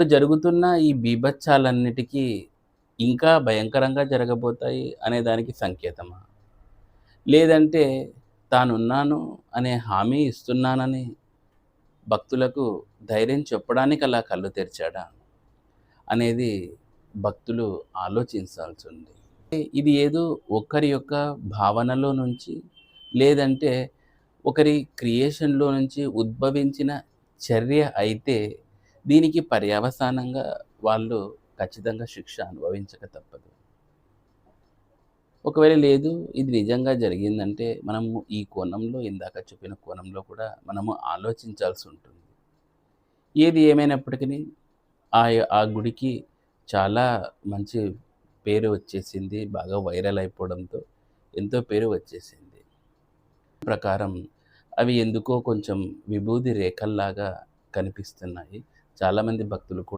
జరుగుతున్న ఈ బీభత్సాలన్నిటికీ ఇంకా భయంకరంగా జరగబోతాయి అనే దానికి సంకేతమా? లేదంటే తానున్నాను అనే హామీ ఇస్తున్నానని భక్తులకు ధైర్యం చెప్పడానికి అలా కళ్ళు తెరిచాడా? అనేది భక్తులు ఆలోచించాల్సుంది. ఇది ఏదో ఒకరి యొక్క భావనలో నుంచి, లేదంటే ఒకరి క్రియేషన్‌లో నుంచి ఉద్భవించిన చర్య అయితే, దీనికి పర్యవసానంగా వాళ్ళు ఖచ్చితంగా శిక్ష అనుభవించక తప్పదు. ఒకవేళ లేదు, ఇది నిజంగా జరిగిందంటే, మనము ఈ కోణంలో ఇందాక చెప్పిన కోణంలో కూడా మనము ఆలోచించాల్సుంటుంది. ఏది ఏమైనప్పటికిని ఆ గుడికి చాలా మంచి పేరు వచ్చేసింది. బాగా వైరల్ అయిపోవడంతో ఎంతో పేరు వచ్చేసింది. ప్రకారం అవి ఎందుకో కొంచెం విభూది రేఖల్లాగా కనిపిస్తున్నాయి. చాలామంది భక్తులు కూడా